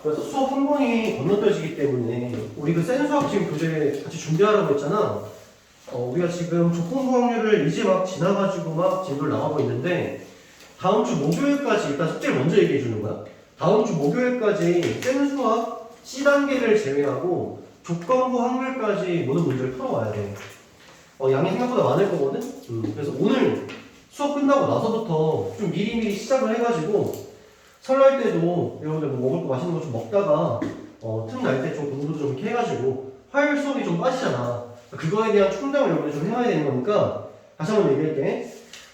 그래서 수업 한 번이 건너뛰어지기 때문에 우리 그 센 수학 지금 교재 같이 준비하라고 했잖아. 우리가 지금 조건부 확률을 이제 막 지나가지고 막 진도를 나가고 있는데 다음 주 목요일까지 일단 숙제를 먼저 얘기해 주는 거야. 다음 주 목요일까지 센 수학 C단계를 제외하고 조건부 확률까지 모든 문제를 풀어와야 돼. 양이 생각보다 많을 거거든? 그래서 오늘 수업 끝나고 나서부터 좀 미리미리 시작을 해가지고 설날 때도 여러분들 뭐 먹을 거 맛있는 거 좀 먹다가 틈 날 때 좀 공부도 좀 이렇게 해가지고 화요일 수업이 좀 빠지잖아. 그거에 대한 충당을 여러분들 좀 해야 되는 거니까 다시 한번 얘기할게.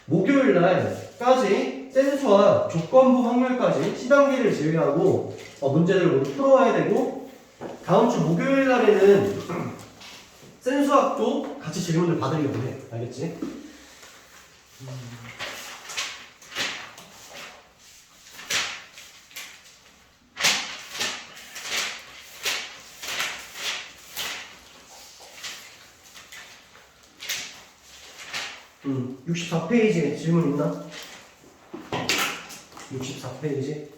목요일 날까지 센수와 조건부 확률까지 C단계를 제외하고 문제들을 모두 풀어와야 되고 다음 주 목요일 날에는 센수학도 같이 질문을 받으려고 해. 알겠지? 음, 64페이지에 질문 있나? 64페이지.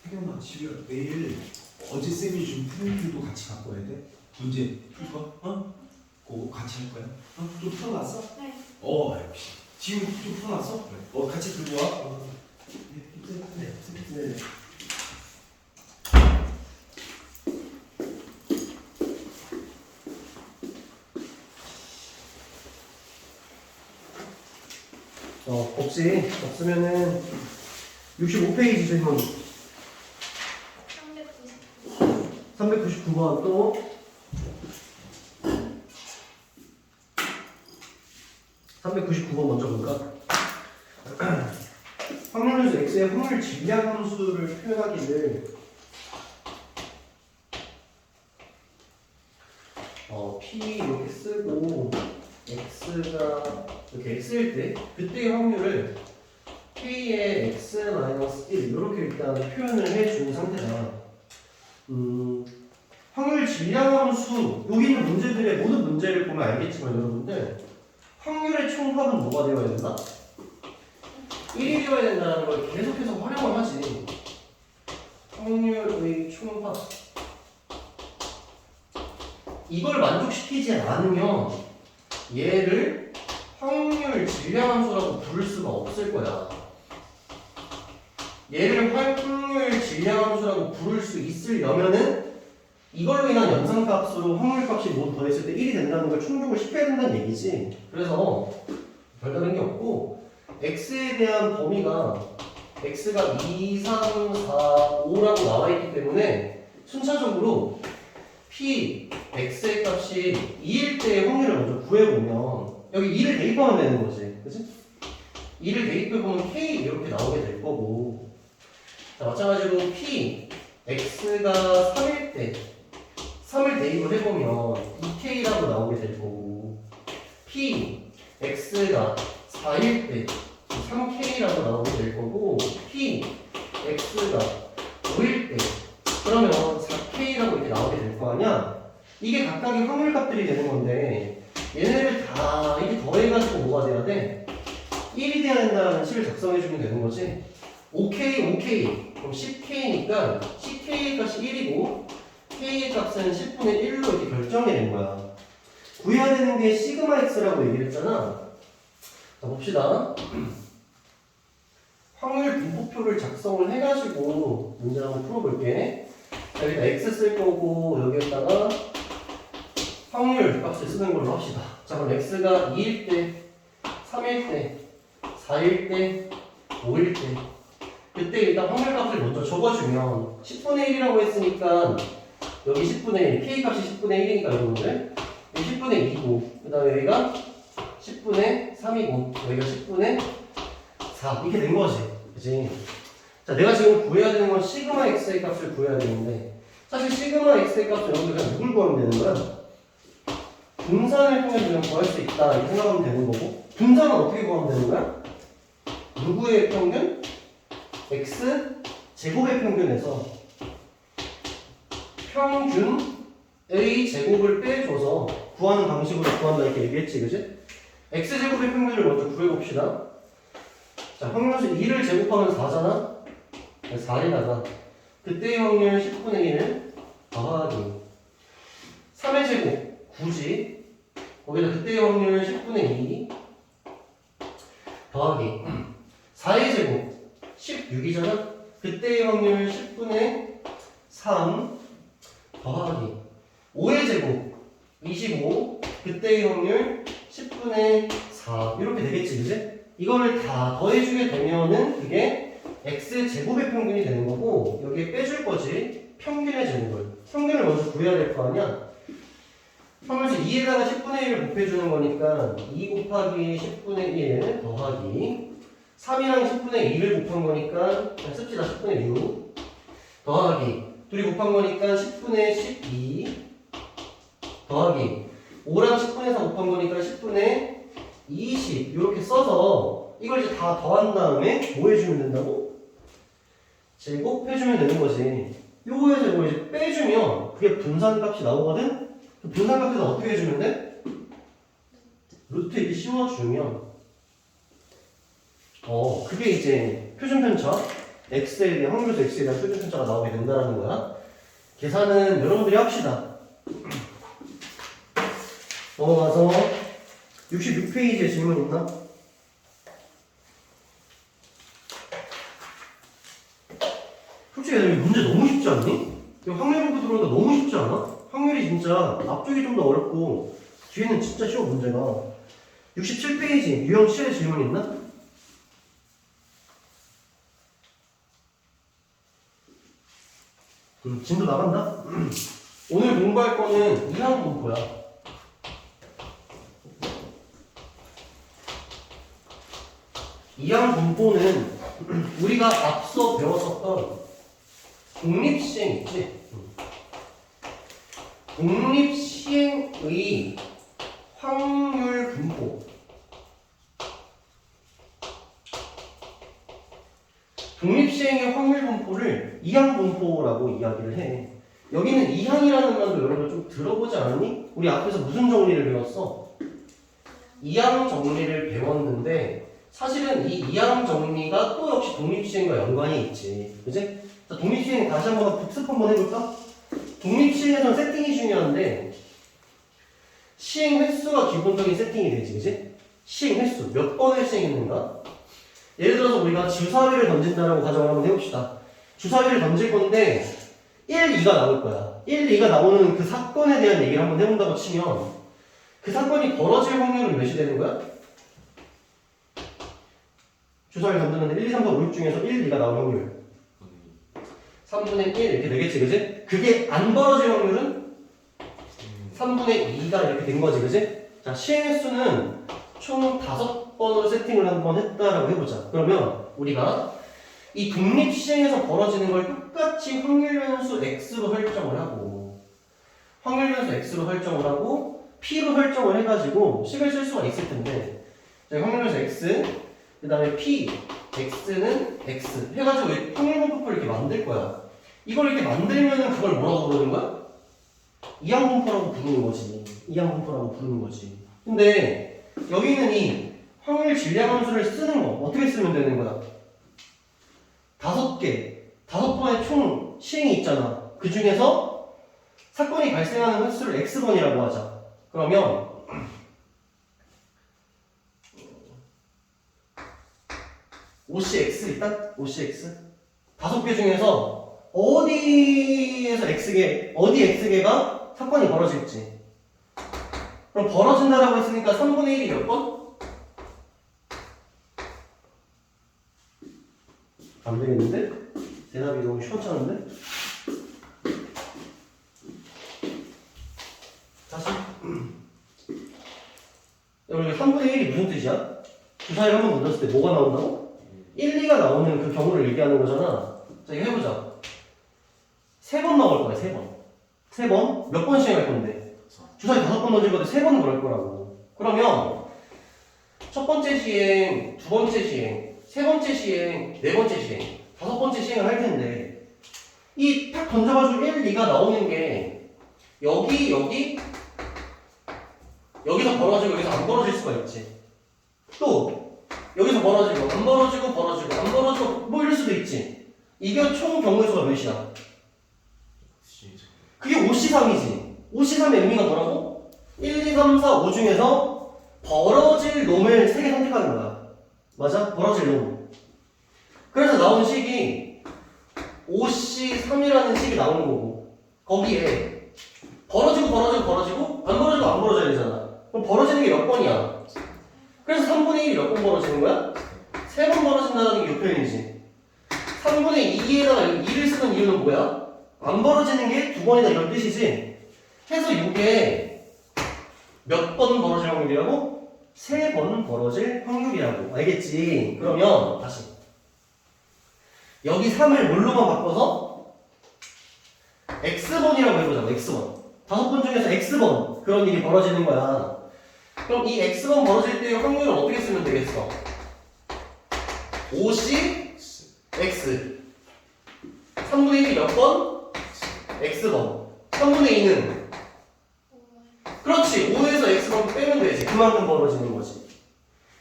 태경아, 집에 내일 어제 쌤이 준 풀들도 같이 갖고 와야 돼? 문제 풀 거? 그거 같이 할 거야? 좀 풀어놨어? 네. 역시. 지금 좀 풀어놨어? 그래. 같이 들고 와. 네. 없지. 없으면은 65페이지 질문. 399번 또 399번 먼저 볼까? 확률함수 x의 확률 질량 함수를 표현하기를 p 이렇게 쓰고 x가 이렇게 x일 때 그때의 확률을 k의 x-1 이렇게 일단 표현을 해준 상태다. 확률 질량 함수 여기 있는 문제들의 모든 문제를 보면 알겠지만 여러분들 확률의 총합은 뭐가 되어야 된다? 1이 되어야 된다는 걸 계속해서 활용을 하지. 확률의 총합 이걸 만족시키지 않으면 얘를 확률 질량 함수라고 부를 수가 없을 거야. 얘를 확률 질량 함수라고 부를 수 있으려면은 이걸로 인한 연산값으로 확률값이 모두 더했을 때 1이 된다는 걸 충족을 시켜야 된다는 얘기지. 그래서 별다른 게 없고 x에 대한 범위가 x가 2, 3, 4, 5라고 나와 있기 때문에 순차적으로 p, x의 값이 2일 때의 확률을 먼저 구해보면 여기 2를 대입하면 되는 거지. 그치? 2를 대입해보면 k 이렇게 나오게 될 거고 자, 마찬가지로 p, x가 3일 때 3을 대입을 해보면 2k라고 나오게 될 거고 p, x가 4일 때 3k라고 나오게 될 거고 p, x가 5일 때 그러면 4k라고 이렇게 나오게 될 거 아니야? 이게 각각의 확률값들이 되는 건데 얘네를 다 이렇게 더해가지고 뭐가 돼야 돼? 1이 돼야 된다는 식을 작성해주면 되는 거지. 5k 그럼 10k니까 10k 값이 1이고 k의 값은 10분의 1로 이렇게 결정이 된 거야. 구해야 되는 게 시그마 x라고 얘기를 했잖아. 자 봅시다. 확률 분포표를 작성을 해가지고 문제 한번 풀어볼게. 자, 여기다 x 쓸 거고 여기에다가 확률 값을 쓰는 걸로 합시다. 자 그럼 x가 2일 때, 3일 때, 4일 때, 5일 때 그때 일단 확률값을 먼저 적어주면 10분의 1이라고 했으니까 여기 10분의 1, k값이 10분의 1이니까 여러분들 여기 10분의 2고 그 다음에 여기가 10분의 3이고 여기가 10분의 4 이렇게 된 거지. 그치? 자 내가 지금 구해야 되는 건 시그마 x의 값을 구해야 되는데 사실 시그마 x의 값은 여러분들 그냥 누굴 구하면 되는 거야? 분산을 통해서 그냥 구할 수 있다 이렇게 생각하면 되는 거고 분산은 어떻게 구하면 되는 거야? 누구의 평균? x 제곱의 평균에서 평균의 제곱을 빼줘서 구하는 방식으로 구한다 이렇게 얘기했지, 그지? x 제곱의 평균을 먼저 구해봅시다. 자, 확률수 2를 제곱하면 4잖아? 4에다가 그때의 확률 10분의 1 더하기 3의 제곱 9지. 거기다 그때의 확률 10분의 2 더하기 4의 제곱 16이잖아? 그때의 확률 10분의 3 더하기 5의 제곱 25 그때의 확률 10분의 4 이렇게 되겠지, 그지? 이거를 다 더해주게 되면은 그게 x 제곱의 평균이 되는 거고 여기에 빼줄 거지 평균의 제곱을 평균을 먼저 구해야 될 거 아니야? 그러면서 2에다가 10분의 1을 곱해주는 거니까 2 곱하기 10분의 1 더하기 3이랑 10분의 2를 곱한 거니까 씁시다 10분의 6 더하기 둘이 곱한 거니까 10분의 12 더하기 5랑 10분의 4 곱한 거니까 10분의 20 이렇게 써서 이걸 이제 다 더한 다음에 뭐 해주면 된다고? 제곱해주면 되는 거지. 요거에 제곱 이제 빼주면 그게 분산값이 나오거든? 그 분산값에서 어떻게 해주면 돼? 루트 이렇게 씌워주면 그게 이제 표준편차 x에 대한 확률수 x에 대한 표준편차가 나오게 된다는 거야. 계산은 여러분들이 합시다. 넘어가서 66페이지에 질문 있나? 솔직히 이 문제 너무 쉽지 않니? 이거 확률 공부 들어오니까 너무 쉽지 않아? 확률이 진짜 앞쪽이 좀 더 어렵고 뒤에는 진짜 쉬워 문제가. 67페이지 유형 7의 질문 있나? 진도 나간다? 오늘 공부할 거는 이항 분포야. 이항 분포는 우리가 앞서 배웠었던 독립시행 있지? 독립시행의 확률 분포. 독립시행의 확률 분포를 이항 분포라고 이야기를 해. 여기는 이항이라는 말도 여러분 좀 들어보지 않았니? 우리 앞에서 무슨 정리를 배웠어? 이항 정리를 배웠는데 사실은 이 이항 정리가 또 역시 독립시행과 연관이 있지. 그치? 자, 독립시행 다시 한번 복습 한번 해볼까? 독립시행에서는 세팅이 중요한데 시행 횟수가 기본적인 세팅이 되지. 그치? 시행 횟수 몇 번을 시행했는가? 예를 들어서 우리가 주사위를 던진다라고 가정을 한번 해봅시다. 주사위를 던질 건데 1, 2가 나올 거야. 1, 2가 나오는 그 사건에 대한 얘기를 한번 해본다고 치면 그 사건이 벌어질 확률은 몇이 되는 거야? 주사위를 던졌는데 1, 2, 3, 4, 5, 6 중에서 1, 2가 나올 확률 3분의 1 이렇게 되겠지, 그지? 그게 안 벌어질 확률은 3분의 2가 이렇게 된 거지, 그지? 자, 시행 횟수는 총 5번으로 세팅을 한번 했다라고 해보자. 그러면 우리가 이 독립 시행에서 벌어지는 걸 똑같이 확률 변수 x로 설정을 하고 확률 변수 x로 설정을 하고 p로 설정을 해가지고 식을 쓸 수가 있을 텐데 확률 변수 x 그 다음에 p x는 x 해가지고 확률 분포를 이렇게 만들 거야. 이걸 이렇게 만들면은 그걸 뭐라고 부르는 거야? 이항 분포라고 부르는 거지. 이항 분포라고 부르는 거지. 근데 여기는 이 확률 질량함수를 쓰는 거 어떻게 쓰면 되는 거야? 5번의 총 시행이 있잖아. 그 중에서 사건이 발생하는 횟수를 x번이라고 하자. 그러면 OCX 일단 OCX 5개 중에서 어디에서 x개 어디 x개가 사건이 벌어질지. 그럼 벌어진다라고 했으니까 3분의 1이 몇 번? 안 되겠는데? 대답이 너무 시원찮은데? 다시. 여러분 3분의 1이 무슨 뜻이야? 주사위를 한번 던졌을 때 뭐가 나온다고? 1, 2가 나오는 그 경우를 얘기하는 거잖아. 자, 이거 해보자. 3번 나올 거야, 3번. 3번? 몇 번 시행할 건데? 주사위 5번 던질 건데 3번은 그럴 거라고. 그러면 첫 번째 시행, 두 번째 시행, 세 번째 시행, 네 번째 시행, 다섯 번째 시행을 할 텐데 이 딱 던져가지고 1, 2가 나오는 게 여기 여기서 벌어지고 여기서 안 벌어질 수가 있지. 또 여기서 벌어지고 안 벌어지고 벌어지고 안 벌어지고 뭐 이럴 수도 있지. 이게 총 경우의 수가 몇이야? 그게 5C3이지. 5C3의 의미가 뭐라고? 1, 2, 3, 4, 5 중에서 벌어질 놈을 3개 선택하는 거야. 맞아? 벌어질 놈. 그래서 나온 식이 5C3이라는 식이 나오는 거고 거기에 벌어지고 안 벌어져야 되잖아. 그럼 벌어지는 게 몇 번이야? 그래서 3분의 1이 몇 번 벌어지는 거야? 3번 벌어진다는 게 이 표현이지. 3분의 2에다가 2를 쓰는 이유는 뭐야? 안 벌어지는 게 2번이다 이런 뜻이지. 해서 이게 몇 번 벌어질 확률이라고? 3번 벌어질 확률이라고. 알겠지? 그러면 다시 여기 3을 뭘로만 바꿔서 x번이라고 해보자고. x번. 5번 중에서 x번 그런 일이 벌어지는 거야. 그럼 이 x번 벌어질 때의 확률을 어떻게 쓰면 되겠어? 5c x 3분의 1이 몇 번? x번 3분의 2는? 그렇지 5에서 x번 빼면 되지. 그만큼 벌어지는 거지.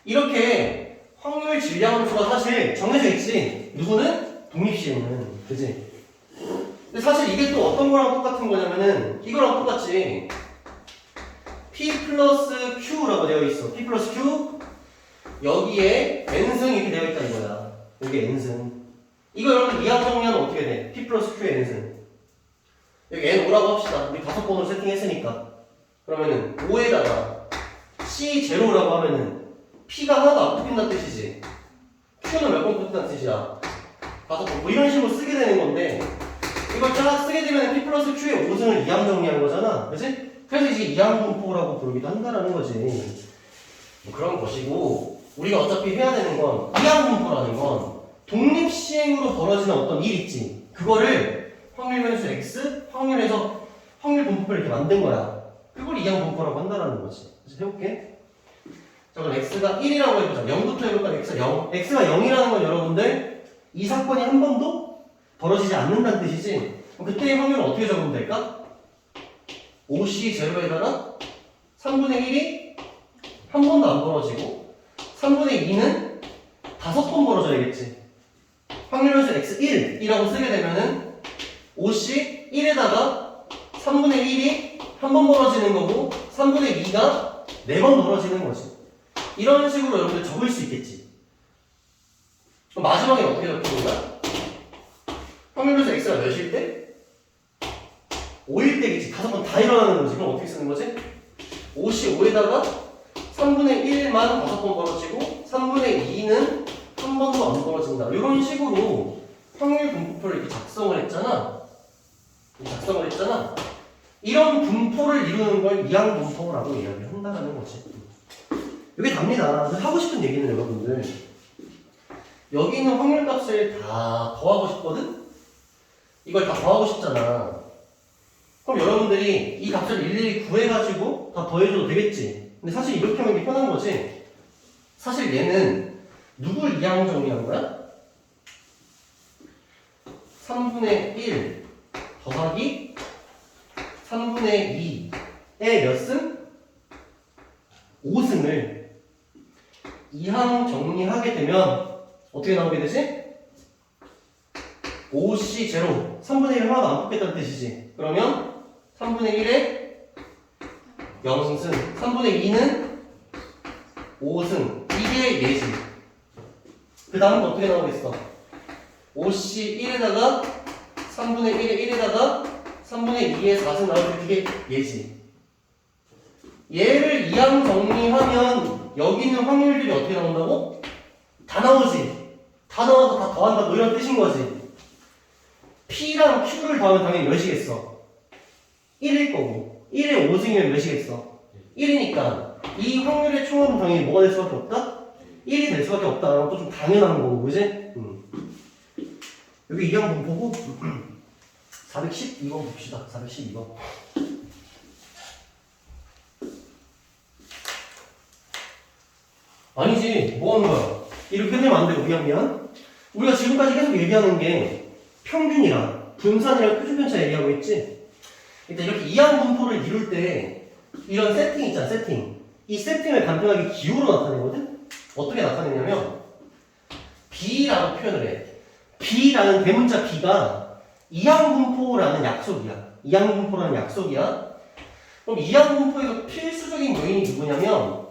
이렇게 확률 질량함수가 사실 정해져 있지. 누구는? 독립시행은. 그지? 근데 사실 이게 또 어떤 거랑 똑같은 거냐면은 이거랑 똑같지. P 플러스 Q라고 되어 있어. P 플러스 Q 여기에 n승 이렇게 되어 있다 이거야. 여기 n승. 이거 여러분 이항 정리하면 어떻게 돼? P 플러스 Q의 n승. 여기 n5라고 합시다. 우리 5번으로 세팅했으니까. 그러면은 5에다가 C0라고 하면은 P가 하나도 안 뽑힌다는 뜻이지. Q는 몇 번 뽑힌다는 뜻이야? 5번. 뭐 이런 식으로 쓰게 되는 건데 이걸 쫙 쓰게 되면 P 플러스 Q의 5승을 이항 정리한 거잖아. 그치? 그래서 이제 이항 분포라고 부르기도 한다라는 거지. 뭐 그런 것이고 우리가 어차피 해야 되는 건 이항 분포라는 건 독립시행으로 벌어지는 어떤 일 있지. 그거를 확률 변수 x, 확률에서 확률 분포를 이렇게 만든 거야. 그걸 이항 분포라고 한다라는 거지. 그래서 해볼게. 자 그럼 x가 1이라고 해보자. 0부터 해볼까? x가 0. x가 0이라는 건 여러분들 이 사건이 한 번도 벌어지지 않는다는 뜻이지. 그럼 그때의 확률은 어떻게 적으면 될까? 5C0에다가 3분의 1이 한 번도 안 벌어지고 3분의 2는 5번 벌어져야겠지. 확률 변수 x1이라고 쓰게 되면은 5C1에다가 3분의 1이 한 번 벌어지는 거고 3분의 2가 4번 벌어지는 거지. 이런 식으로 여러분들 적을 수 있겠지. 그럼 마지막에 어떻게 적히는 거야? 확률 변수 x가 몇일 때? 5일 때겠지. 5번 다 일어나는 거지. 그럼 어떻게 쓰는 거지? 55에다가 3분의 1만 5번 벌어지고 3분의 2는 한 번도 안 벌어진다. 이런 식으로 확률 분포를 이렇게 작성을 했잖아. 이런 분포를 이루는 걸 이항 분포라고 이야기를 한다는 거지. 이게 답니다. 하고 싶은 얘기는 여러분들 여기 있는 확률값을 다 더하고 싶거든? 이걸 다 더하고 싶잖아. 그럼 여러분들이 이 값을 일일이 구해가지고 다 더해줘도 되겠지. 근데 사실 이렇게 하는 게 편한 거지. 사실 얘는 누굴 이항 정리한 거야? 3분의 1 더하기 3분의 2의 몇 승? 5승을 이항 정리하게 되면 어떻게 나오게 되지? 5C0 3분의 1 하나도 안 뽑겠다는 뜻이지. 그러면 3분의 1에 0승 3분의 2는 5승 이게 예지. 그 다음은 어떻게 나오겠어? 5C1에다가 3분의 1에 1에다가 3분의 2에 4승 나올 때 그게 예지. 얘를 이항 정리하면 여기 있는 확률들이 어떻게 나온다고? 다 나오지. 다 나와서 다 더한다 뭐 이런 뜻인 거지. P랑 Q를 더하면 당연히 몇이겠어? 1일 거고 1에 5승이면 몇이겠어? 1이니까 이 확률의 총합은 당연히 뭐가 될 수밖에 없다? 1이 될 수밖에 없다라는 것도 좀 당연한 거고 그지? 여기 이항 분포고 412번 봅시다. 412번 아니지 뭐 하는 거야? 이렇게 끝내면 안 되고 미안. 우리가 지금까지 계속 얘기하는 게 평균이랑 분산이랑 표준편차 얘기하고 있지. 일단 이렇게 이항 분포를 이룰 때 이런 세팅 있잖아, 세팅. 이 세팅을 간단하게 기호로 나타내거든? 어떻게 나타내냐면 B라고 표현을 해. B라는 대문자 B가 이항분포라는 약속이야. 이항분포라는 약속이야. 그럼 이항분포에서 필수적인 요인이 누구냐면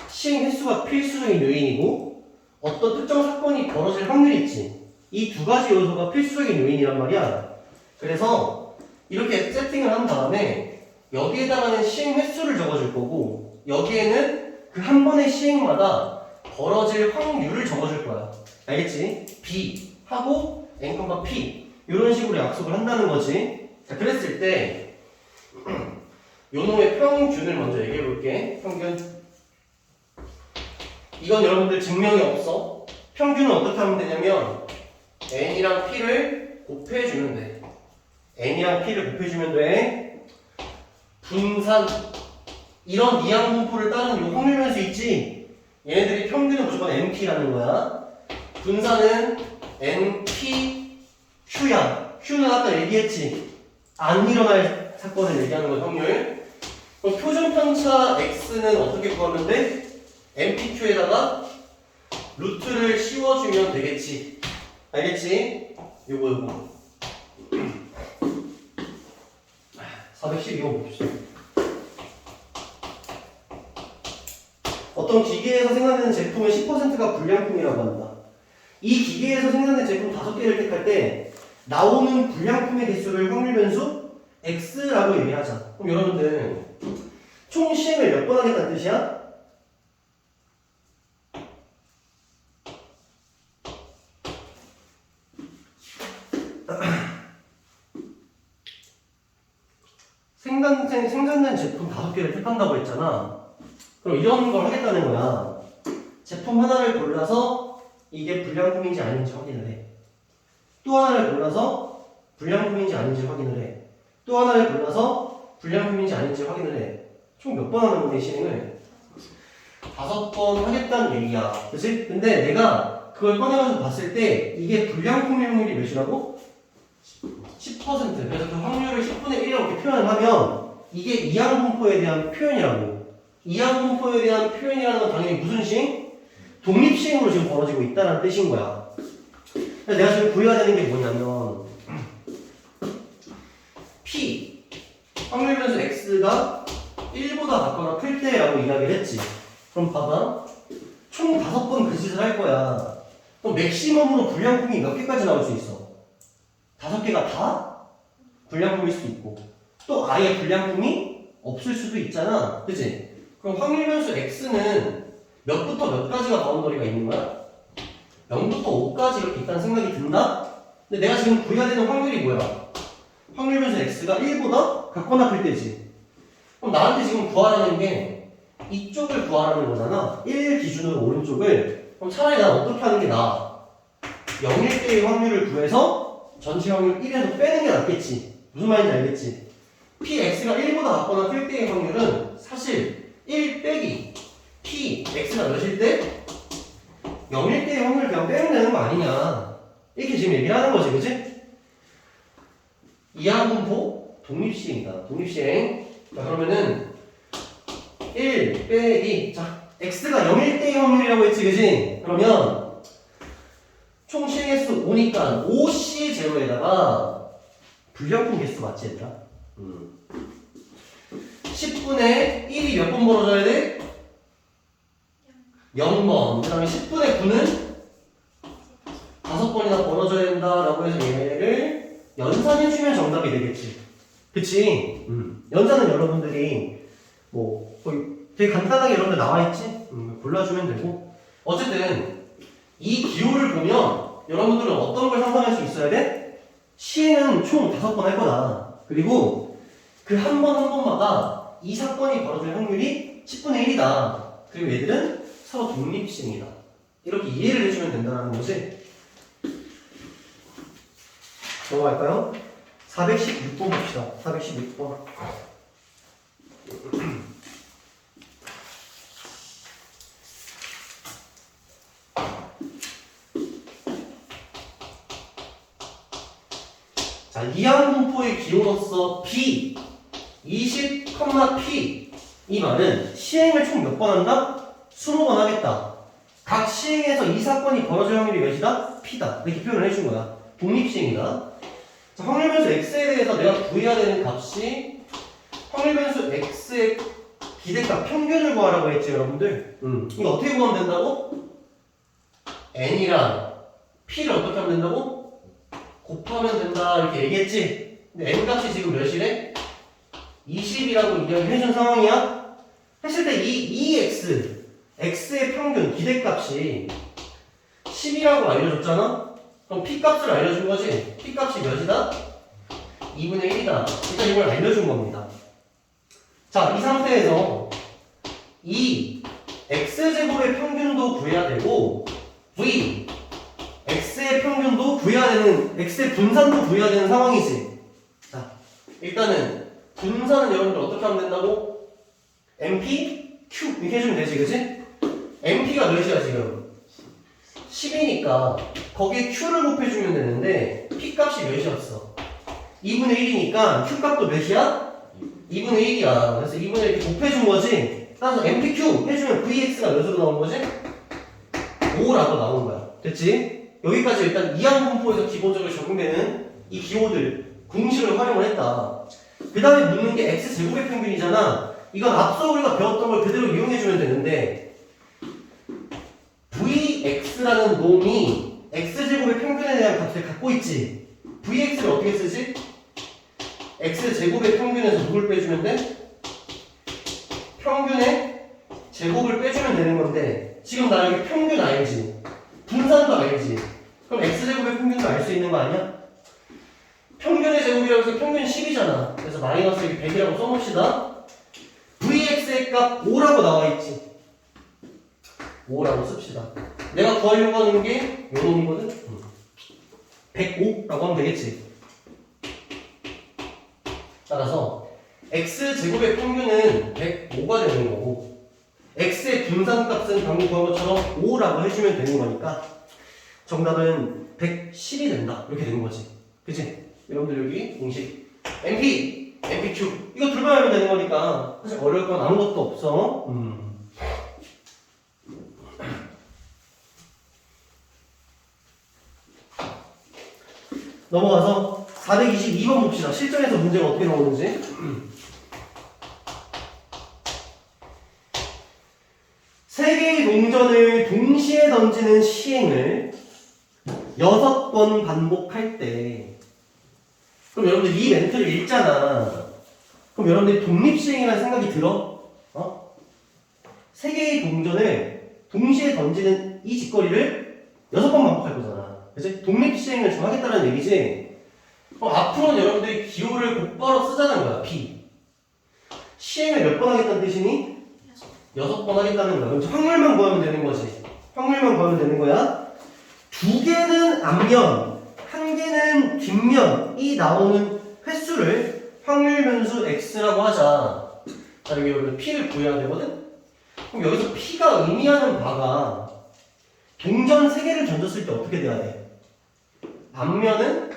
시행 횟수가 필수적인 요인이고 어떤 특정 사건이 벌어질 확률이 있지. 이 두 가지 요소가 필수적인 요인이란 말이야. 그래서 이렇게 세팅을 한 다음에 여기에다가는 시행 횟수를 적어줄 거고 여기에는 그 한 번의 시행마다 벌어질 확률을 적어줄 거야. 알겠지? B 하고 N, P 이런 식으로 약속을 한다는 거지. 자, 그랬을 때 요놈의 평균을 먼저 얘기해 볼게. 평균. 이건 여러분들 증명이 없어. 평균은 어떻게 하면 되냐면 N이랑 P를 곱해주면 돼. N이랑 P를 곱해주면 돼. 분산 이런 이항분포를 따르는 요 확률 변수 있지? 얘네들이 평균은 무조건 NP라는 거야. 분산은 NP, Q야. Q는 아까 얘기했지. 안 일어날 사건을 얘기하는 거 확률. 그럼 표준편차 X는 어떻게 구하면 돼? NPQ에다가 루트를 씌워주면 되겠지. 알겠지? 요거 412번 봅시다. 어떤 기계에서 생산되는 제품의 10%가 불량품이라고 한다. 이 기계에서 생산된 제품 5개를 택할 때 나오는 불량품의 개수를 확률 변수 X라고 얘기하자. 그럼 여러분들 총 시행을 몇 번 하겠다는 뜻이야? 생산된 제품 5개를 택한다고 했잖아. 그럼 이런 걸 하겠다는 거야. 제품 하나를 골라서 이게 불량품인지 아닌지 확인을 해. 또 하나를 골라서 불량품인지 아닌지 확인을 해. 또 하나를 골라서 불량품인지 아닌지 확인을 해. 총 몇 번 하는 거야, 시행을? 5번 하겠다는 얘기야. 그치? 근데 내가 그걸 꺼내가지고 봤을 때 이게 불량품의 확률이 몇이라고? 10%. 그래서 그 확률을 10분의 1이라고 이렇게 표현을 하면 이게 이항분포에 대한 표현이라고. 이항분포에 대한 표현이라는 건 당연히 무슨 시행? 독립시행으로 지금 벌어지고 있다는 뜻인 거야. 그래서 내가 지금 구해야 되는 게 뭐냐면 P 확률 변수 X가 1보다 같거나 클 때라고 이야기를 했지. 그럼 봐봐. 총 5번 그 짓을 할 거야. 그럼 맥시멈으로 불량품이 몇 개까지 나올 수 있어? 5개가 다 불량품일 수도 있고 또 아예 불량품이 없을 수도 있잖아. 그치? 그럼 확률 변수 X는 몇부터 몇까지가 바운더리가 있는 거야? 0부터 5까지 이렇게 있다는 생각이 든다? 근데 내가 지금 구해야 되는 확률이 뭐야? 확률 변수 X가 1보다 같거나 클 때지. 그럼 나한테 지금 구하라는 게 이쪽을 구하라는 거잖아. 1 기준으로 오른쪽을. 그럼 차라리 난 어떻게 하는 게 나아? 0일 때의 확률을 구해서 전체 확률 1에서 빼는 게 낫겠지. 무슨 말인지 알겠지? Px가 1보다 같거나 클 때의 확률은 사실 1 빼기 Px가 몇일 때? 0일 때의 확률을 그냥 빼면 되는 거 아니냐. 이렇게 지금 얘기를 하는 거지, 그치? 이항분포 독립시행이다. 독립시행. 자, 그러면은 1 빼기 자 x가 0일 때의 확률이라고 했지, 그치? 그러면 총 시행횟수 5니까 5c 제로에다가 불량품 개수 맞지, 얘들아? 10분의 1이 몇 번 벌어져야 돼? 0번. 그 다음에 10분의 9는 5번이나 벌어져야 된다라고 해서 얘를 연산해주면 정답이 되겠지. 그치? 연산은 여러분들이 뭐 거의 되게 간단하게 여러분들 나와있지? 골라주면 되고. 어쨌든 이 기호를 보면 여러분들은 어떤 걸 상상할 수 있어야 돼? 시행은 총 5번 할 거다. 그리고 그 한 번 한 번마다 이 사건이 벌어질 확률이 10분의 1이다. 그리고 얘들은 서로 독립시행이다. 이렇게 이해를 해주면 된다는 거지. 넘어갈까요? 416번 봅시다. 416번. 자, 이항분포의 기호로서 B 20, P 이 말은 시행을 총 몇 번 한다? 20번 하겠다. 각 시행에서 이 사건이 벌어질 확률이 몇이다? P다. 이렇게 표현을 해준 거야. 독립시행이다. 자, 확률변수 X에 대해서 내가 구해야 되는 값이 확률변수 X의 기대값 평균을 구하라고 했지, 여러분들. 이거 어떻게 구하면 된다고? N이랑 P를 어떻게 하면 된다고? 곱하면 된다. 이렇게 얘기했지? 근데 N 값이 지금 몇이래? 20이라고 이야기해준 상황이야? 했을 때 이 X, X의 평균, 기대값이 10이라고 알려줬잖아? 그럼 P값을 알려준 거지? P값이 몇이다? 2분의 1이다. 일단 이걸 알려준 겁니다. 자, 이 상태에서 이 X제곱의 평균도 구해야 되고 V, X의 평균도 구해야 되는, X의 분산도 구해야 되는 상황이지. 자, 일단은 분산은 여러분들 어떻게 하면 된다고? MP, Q 이렇게 해주면 되지, 그치? MP가 몇이야 지금? 10이니까 거기에 Q를 곱해주면 되는데 P값이 몇이었어? 2분의 1이니까 Q값도 몇이야? 2분의 1이야. 그래서 2분의 1 이렇게 곱해준 거지. 따라서 MPQ 해주면 VX가 몇으로 나온 거지? 5라고 나온 거야. 됐지? 여기까지 일단 이항분포에서 기본적으로 적용되는 이 기호들 공식을 활용을 했다. 그 다음에 묻는 게 X제곱의 평균이잖아. 이건 앞서 우리가 배웠던 걸 그대로 이용해주면 되는데 VX라는 놈이 X제곱의 평균에 대한 값을 갖고 있지. VX를 어떻게 쓰지? X제곱의 평균에서 누굴 빼주면 돼? 평균의 제곱을 빼주면 되는 건데 지금 나 여기 평균 알지? 분산도 알지? 그럼 X제곱의 평균도 알 수 있는 거 아니야? 평균의 제곱이라고 해서 평균 10이잖아. 그래서 마이너스 여기 100이라고 써봅시다. VX의 값 5라고 나와있지. 5라고 씁시다. 내가 구하려고 하는 게 요 놈이거든? 105라고 하면 되겠지. 따라서 X제곱의 평균은 105가 되는 거고 X의 분산값은 방금 구한 것처럼 5라고 해주면 되는 거니까 정답은 110이 된다. 이렇게 되는 거지. 그치? 여러분들 여기 공식 MP, MPQ 이거 둘만 하면 되는 거니까 사실 어려울 건 아무것도 없어. 넘어가서 422번 봅시다. 실전에서 문제가 어떻게 나오는지. 세 개의 동전을 동시에 던지는 시행을 6번 반복할 때 그럼 여러분들 이 멘트를 읽잖아. 그럼 여러분들이 독립시행이라는 생각이 들어? 세 개의 동전을 동시에 던지는 이 짓거리를 6번 반복할 거잖아. 그치? 독립시행을 좀 하겠다는 얘기지? 앞으로는 여러분들이 기호를 곧바로 쓰자는 거야, P. 시행을 몇 번 하겠다는 뜻이니? 6번 하겠다는 거야. 그럼 확률만 구하면 되는 거지. 확률만 구하면 되는 거야. 2개는 앞면, 1개는 뒷면이 나오는 횟수를 확률변수 X라고 하자. 자, 여기 여러분 P를 구해야 되거든? 그럼 여기서 P가 의미하는 바가 동전 3개를 던졌을 때 어떻게 돼야 돼? 앞면은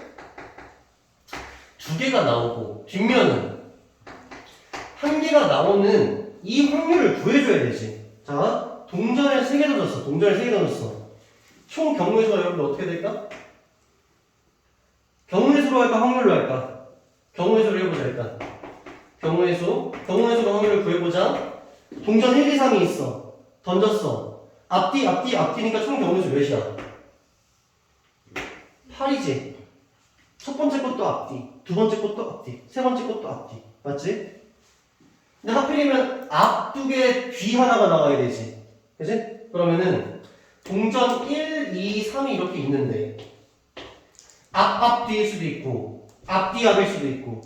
2개가 나오고 뒷면은 1개가 나오는 이 확률을 구해줘야 되지. 자, 동전을 3개 던졌어. 동전을 3개 던졌어. 총 경우의 수가 여러분들 어떻게 될까? 경우의 수로 할까? 확률로 할까? 경우의 수로 해보자 일단. 경우의 수로 확률을 구해보자. 동전 1, 2, 3이 있어. 던졌어. 앞뒤니까 총 경우의 수 몇이야? 8이지. 첫 번째 것도 앞뒤, 두 번째 것도 앞뒤, 세 번째 것도 앞뒤. 맞지? 근데 하필이면 앞 2개, 뒤 하나가 나와야 되지. 그치? 그러면은 동전 1, 2, 3이 이렇게 있는데 앞뒤일 수도 있고 앞뒤앞일 수도 있고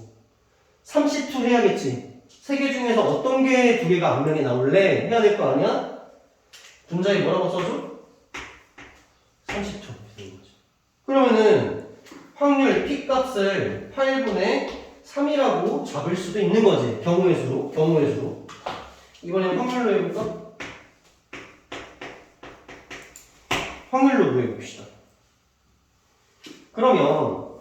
32 해야겠지. 3개 중에서 어떤 게 2개가 앞면에 나올래? 해야 될 거 아니야? 분자에 뭐라고 써줘? 30초. 그러면은 확률 P값을 8분의 3이라고 잡을 수도 있는 거지. 경우의 수로. 이번에는 확률로 해볼까? 확률로 구해봅시다. 그러면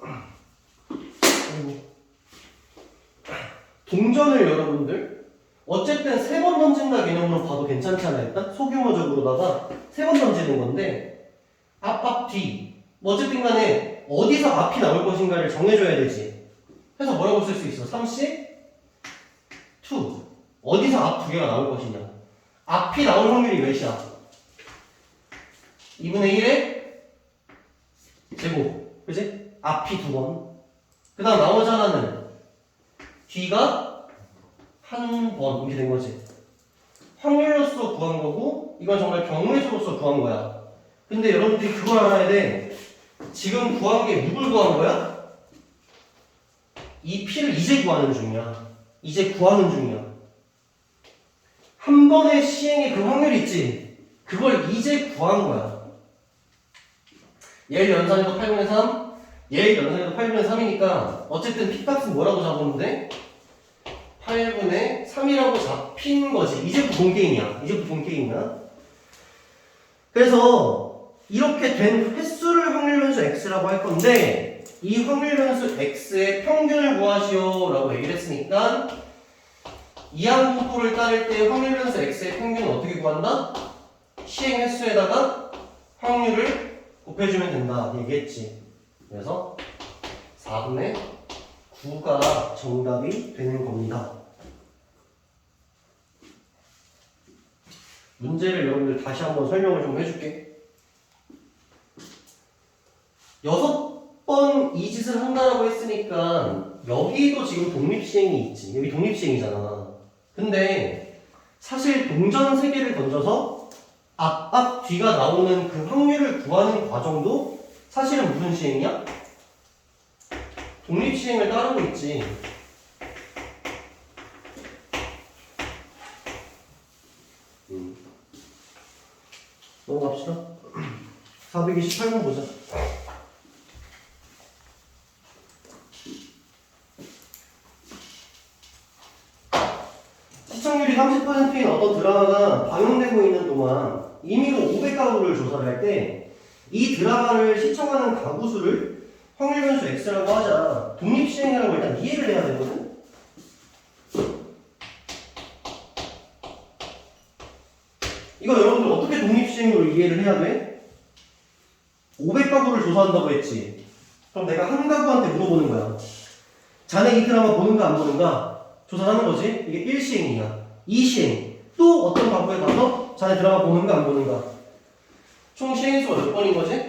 동전을 여러분들 어쨌든 3번 던진다 개념으로 봐도 괜찮잖아요. 일단 소규모적으로다가 3번 던지는 건데 앞 뒤 어쨌든 간에 어디서 앞이 나올 것인가를 정해줘야 되지. 그래서 뭐라고 쓸 수 있어? 3C 2 어디서 앞 2개가 나올 것이냐. 앞이 나올 확률이 몇이야? 2분의 1의 제곱 그치? 앞이 2번 그 다음 나머지 하나는 뒤가 1번 이렇게 된 거지. 확률로서 구한 거고 이건 정말 경우의 수로서 구한 거야. 근데 여러분들이 그걸 알아야 돼. 지금 구한 게 누굴 구한 거야? 이 P를 이제 구하는 중이야. 이제 구하는 중이야. 한 번의 시행의 그 확률 있지? 그걸 이제 구한 거야. 얘를 연산해도 8분의 3, 얘를 연산해도 8분의 3이니까 어쨌든 P값은 뭐라고 잡으면 돼? 8분의 3이라고 잡힌 거지. 이제부터 본 게임이야. 이제부터 본 게임이야. 그래서 이렇게 된 횟수를 확률변수 x라고 할 건데 이 확률변수 x의 평균을 구하시오 라고 얘기를 했으니까 이항분포를 따를 때 확률변수 x의 평균은 어떻게 구한다? 시행 횟수에다가 확률을 곱해주면 된다 얘기했지. 그래서 4분의 9가 정답이 되는 겁니다. 문제를 여러분들 다시 한번 설명을 좀 해줄게. 6번 이 짓을 한다라고 했으니까 여기도 지금 독립시행이 있지. 여기 독립시행이잖아. 근데 사실 동전 3개를 던져서 앞 뒤가 나오는 그 확률을 구하는 과정도 사실은 무슨 시행이야? 독립시행을 따르고 있지. 넘어갑시다. 428번 보자. 시청률이 30%인 어떤 드라마가 방영되고 있는 동안 임의로 500가구를 조사를 할 때 이 드라마를 시청하는 가구 수를 확률변수 x라고 하자. 독립시행이라고 일단 이해를 해야 되거든. 이거 여러분들 어떻게 독립시행으로 이해를 해야 돼? 500가구를 조사한다고 했지. 그럼 내가 한 가구한테 물어보는 거야. 자네 이 드라마 보는가 안 보는가? 조사하는 거지. 이게 1시행이야. 2시행. 또 어떤 가구에 가서 자네 드라마 보는가 안 보는가? 총 시행수가 몇 번인 거지?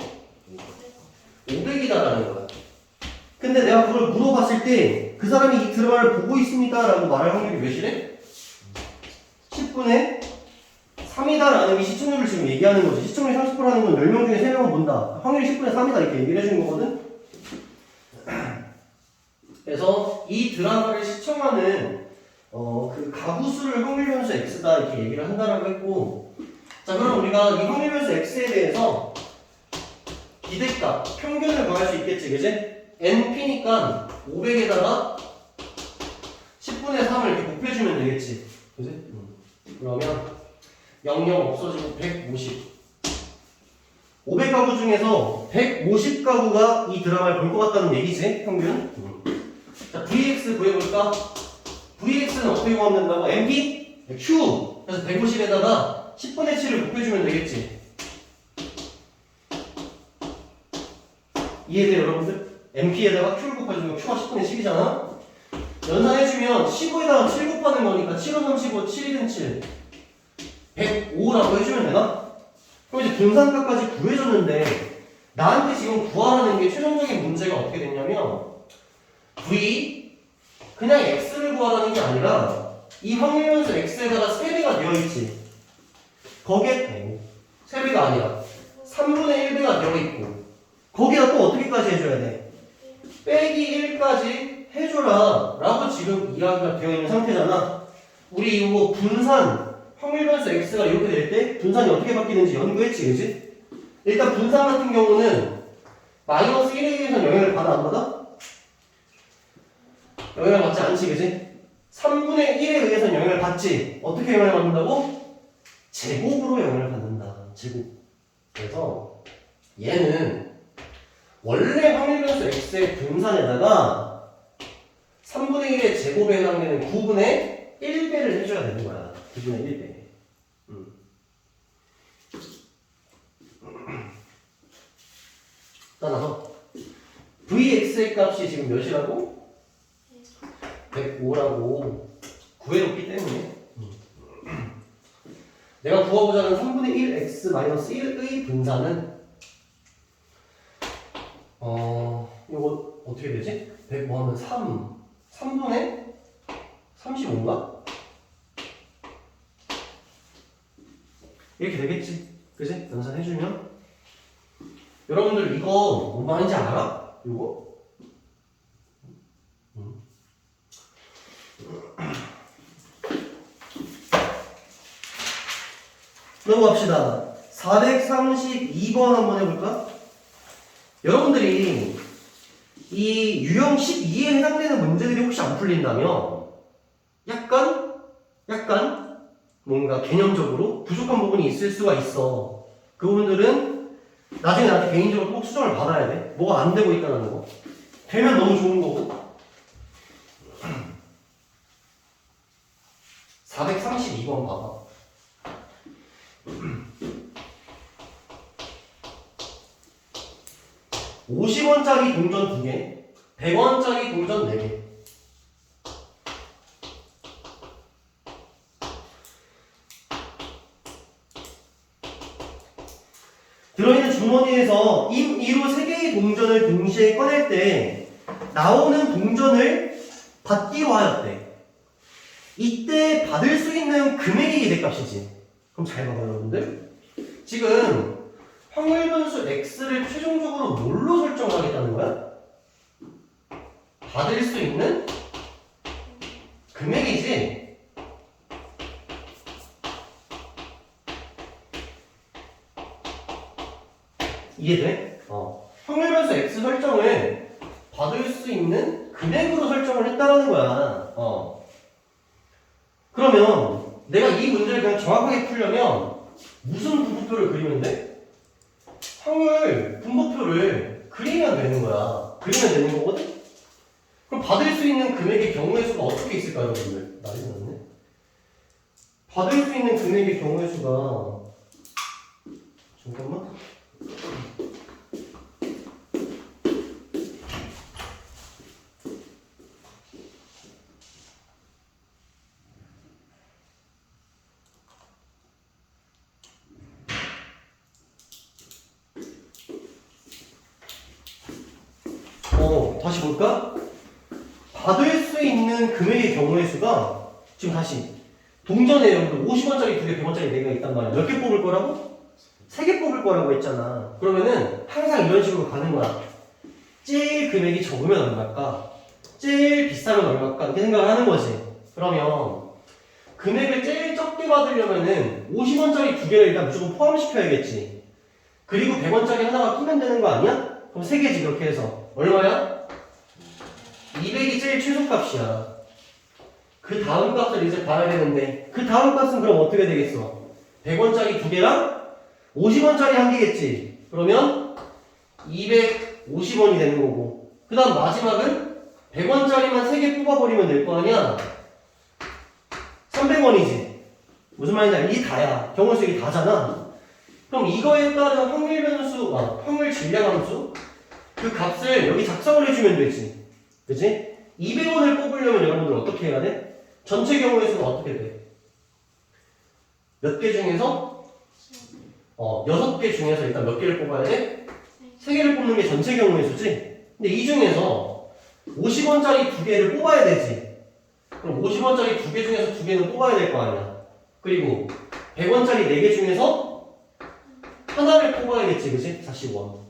500이다라는 거야. 근데 내가 그걸 물어봤을 때 그 사람이 이 드라마를 보고 있습니다 라고 말할 확률이 몇이래? 10분의 3이다라는 이 시청률을 지금 얘기하는 거지. 시청률 30%라는 건 10명 중에 3명은 본다. 확률이 10분의 3이다 이렇게 얘기를 해주는 거거든. 그래서 이 드라마를 시청하는 그 가구 수를 확률변수 x다 이렇게 얘기를 한다라고 했고, 자 그럼 우리가 이 확률변수 x에 대해서 기대값 평균을 구할 수 있겠지, 그지? np니까 500에다가 10분의 3을 이렇게 곱해주면 되겠지, 그지? 그러면 00 없어지고 150. 500가구 중에서 150가구가 이 드라마를 볼 것 같다는 얘기지, 평균. 자, VX 구해볼까? VX는 어떻게 구하면 된다고? MP? Q! 그래서 150에다가 10분의 7을 곱해주면 되겠지. 이해돼요, 여러분들? MP에다가 Q를 곱해주면 Q가 10분의 7이잖아? 연산해주면 15에다가 7 곱하는 거니까 7은 35, 7은 7. 105라고 해주면 되나? 그럼 이제 분산값까지 구해줬는데 나한테 지금 구하라는 게 최종적인 문제가 어떻게 됐냐면 V 그냥 X를 구하라는 게 아니라 이 확률변수 X에다가 세배가 되어있지. 거기에 3배가 아니라 3분의 1배가 되어있고 거기다 또 어떻게까지 해줘야 돼? 빼기 1까지 해줘라 라고 지금 이야기가 되어 있는 상태잖아. 우리 이거 분산 확률변수 x가 이렇게 될 때 분산이 어떻게 바뀌는지 연구했지, 그지? 일단 분산 같은 경우는 마이너스 1에 의해서 영향을 받아 안 받아? 영향을 받지 않지, 그지? 3분의 1에 의해서 영향을 받지. 어떻게 영향을 받는다고? 제곱으로 영향을 받는다. 제곱. 그래서 얘는 원래 확률변수 x의 분산에다가 3분의 1의 제곱에 해당되는 9분의 1배를 해줘야 되는 거야. 9분의 1배. 따라서 Vx의 값이 지금 몇이라고? 105라고 구해놓기 때문에 내가 구하고자 하는 3분의 1x-1의 분산은 이거 어떻게 되지? 100 하면 3분의 35인가? 이렇게 되겠지. 그지? 연산해주면 여러분들 이거 뭔 말인지 알아? 이거? 넘어갑시다. 432번 한번 해볼까? 여러분들이 이 유형 12에 해당되는 문제들이 혹시 안 풀린다면 약간 뭔가 개념적으로 부족한 부분이 있을 수가 있어. 그 부분들은 나중에 나한테 개인적으로 꼭 수정을 받아야 돼. 뭐가 안 되고 있다는 거. 되면 너무 좋은 거고. 432번 봐봐. 50원짜리 동전 2개, 100원짜리 동전 4개. 들어있는 주머니에서 임의로 3개의 동전을 동시에 꺼낼 때 나오는 동전을 받기로 하였대. 이때 받을 수 있는 금액이 기대값이지. 그럼 잘 봐봐요, 여러분들. 지금 확률 변수 x를 최종적으로 뭘로 설정하겠다는 거야? 받을 수 있는 금액이지. 이해돼? 확률 변수 x 설정을 받을 수 있는 금액으로 설정을 했다라는 거야. 그러면 내가 이 문제를 그냥 정확하게 풀려면 무슨 분포표를 그리면 돼? 확률 분포표를 그리면 되는 거야. 그리면 되는 거거든? 그럼 받을 수 있는 금액의 경우의 수가 어떻게 있을까요, 여러분들? 난리 났네. 받을 수 있는 금액의 경우의 수가 잠깐만. 다시 볼까? 받을 수 있는 금액의 경우의 수가 지금 다시 동전에 여러분들 50원짜리 2개, 100원짜리 4개가 있단 말이야. 몇 개 뽑을 거라고? 3개 뽑을 거라고 했잖아. 그러면은 항상 이런 식으로 가는 거야. 제일 금액이 적으면 얼마일까? 제일 비싸면 얼마일까? 이렇게 생각을 하는 거지. 그러면 금액을 제일 적게 받으려면은 50원짜리 2개를 일단 무조건 포함시켜야겠지. 그리고 100원짜리 하나가 끼면 되는 거 아니야? 그럼 3개지 그렇게 해서. 얼마야? 200이 제일 최소값이야. 그 다음 값을 이제 봐야 되는데 그 다음 값은 그럼 어떻게 되겠어? 100원짜리 2개랑 50원짜리 1개겠지. 그러면 250원이 되는 거고 그 다음 마지막은 100원짜리만 3개 뽑아버리면 될 거 아니야? 300원이지. 무슨 말인지 알지? 이게 다야. 경우의 수 이게 다잖아. 그럼 이거에 따른 확률 변수, 확률 질량 함수 그 값을 여기 작성을 해주면 되지. 그치? 200원을 뽑으려면 여러분들 어떻게 해야 돼? 전체 경우의 수가 어떻게 돼? 몇 개 중에서? 6개 중에서 일단 몇 개를 뽑아야 돼? 3개를 뽑는 게 전체 경우의 수지? 근데 이 중에서 50원짜리 2개를 뽑아야 되지. 그럼 50원짜리 2개 중에서 2개는 뽑아야 될 거 아니야. 그리고 100원짜리 4개 중에서 하나를 뽑아야겠지, 그치? 40원.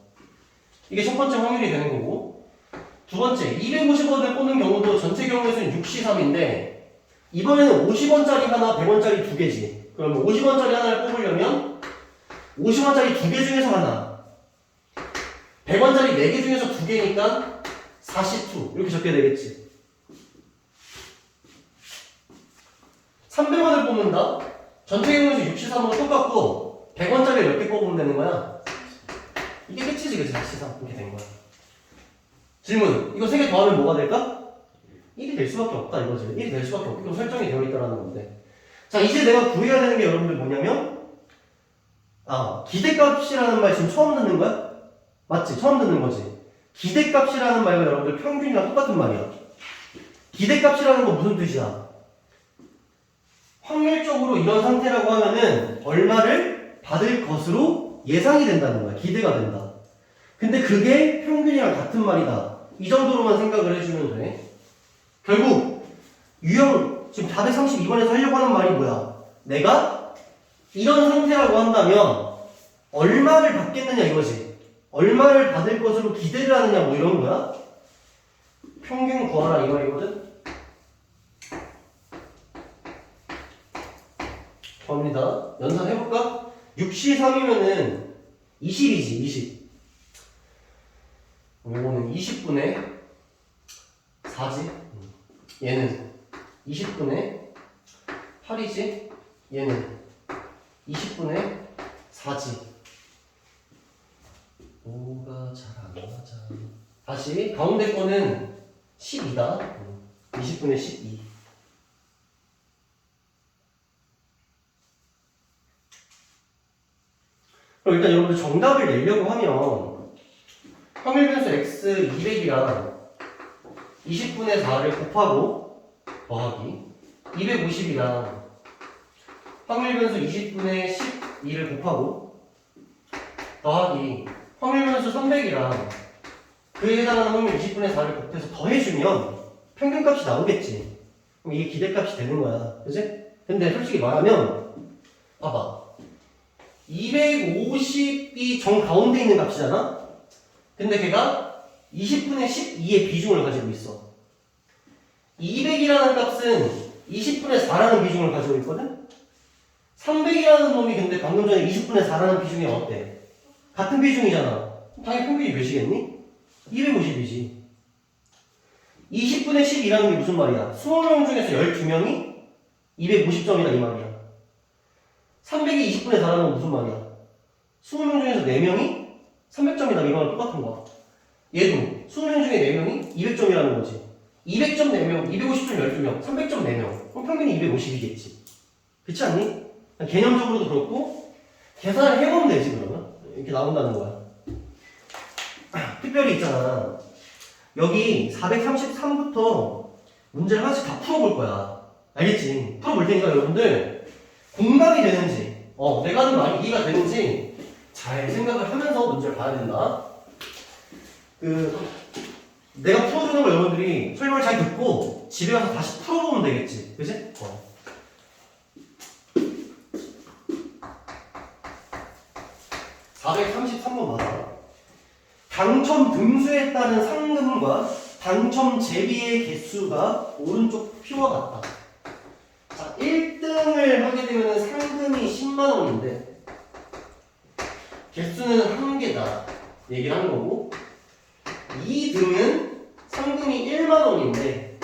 이게 첫 번째 확률이 되는 거고 두 번째, 250원을 뽑는 경우도 전체 경우의 수는 6C3인데 이번에는 50원짜리 하나, 100원짜리 2개지. 그러면 50원짜리 하나를 뽑으려면 50원짜리 2개 중에서 하나 100원짜리 4개 중에서 2개니까 42 이렇게 적게 되겠지. 300원을 뽑는다? 전체 경우의 수 6C3하고 똑같고 100원짜리 몇 개 뽑으면 되는 거야? 이게 끝이지, 그치? 4C3 이렇게 된 거야. 질문, 이거 3개 더하면 뭐가 될까? 1이 될 수밖에 없다 이거지. 1이 될 수밖에 없고 설정이 되어 있다라는 건데. 자, 이제 내가 구해야 되는 게 여러분들 뭐냐면, 기대값이라는 말 지금 처음 듣는 거야? 맞지? 처음 듣는 거지. 기대값이라는 말과 여러분들 평균이랑 똑같은 말이야. 기대값이라는 건 무슨 뜻이야? 확률적으로 이런 상태라고 하면은 얼마를 받을 것으로 예상이 된다는 거야. 기대가 된다. 근데 그게 평균이랑 같은 말이다. 이 정도로만 생각을 해주면 돼. 결국 유형 지금 432번에서 하려고 하는 말이 뭐야? 내가 이런 상태라고 한다면 얼마를 받겠느냐 이거지. 얼마를 받을 것으로 기대를 하느냐 뭐 이런 거야. 평균 구하라 이 말이거든. 갑니다. 연산해볼까? 6시 3이면은 20이지 20. 요거는 20분의 4지. 얘는 20분의 8이지. 얘는 20분의 4지. 5가 잘 안 맞아. 다시 가운데 거는 12다. 20분의 12. 그럼 일단 여러분들 정답을 내려고 하면 확률 변수 x 200이랑 20분의 4를 곱하고 더하기 250이랑 확률 변수 20분의 12를 곱하고 더하기 확률 변수 300이랑 그에 해당하는 확률 20분의 4를 곱해서 더해주면 평균값이 나오겠지. 그럼 이게 기대값이 되는 거야. 그치? 근데 솔직히 말하면 봐봐. 250이 정 가운데 있는 값이잖아? 근데 걔가 20분의 12의 비중을 가지고 있어. 200이라는 값은 20분의 4라는 비중을 가지고 있거든? 300이라는 놈이 근데 방금 전에 20분의 4라는 비중이 어때? 같은 비중이잖아. 당연히 평균이 몇이겠니? 250이지. 20분의 12라는 게 무슨 말이야? 20명 중에서 12명이 250점이다 이 말이야. 300이 20분의 4라는 건 무슨 말이야? 20명 중에서 4명이 300점이다 이 말은 똑같은 거야. 얘도 20명 중에 4명이 200점이라는 거지. 200점 4명, 250점 12명, 300점 4명. 그럼 평균이 250이겠지. 그렇지 않니? 개념적으로도 그렇고 계산을 해보면 되지 그러면. 이렇게 나온다는 거야. 특별히 있잖아. 여기 433부터 문제를 하나씩 다 풀어볼 거야. 알겠지? 풀어볼 테니까 여러분들 공감이 되는지, 내가 하는 말이 이해가 되는지 잘 생각을 하면서 문제를 봐야 된다. 내가 풀어주는 걸 여러분들이 설명을 잘 듣고 집에 가서 다시 풀어보면 되겠지. 그치? 433번 봐라. 당첨 등수에 따른 상금과 당첨 제비의 개수가 오른쪽 표와 같다. 자, 1등을 하게 되면 상금이 10만원인데 개수는 1개다 얘기를 하는 거고, 2등은 상금이 1만원인데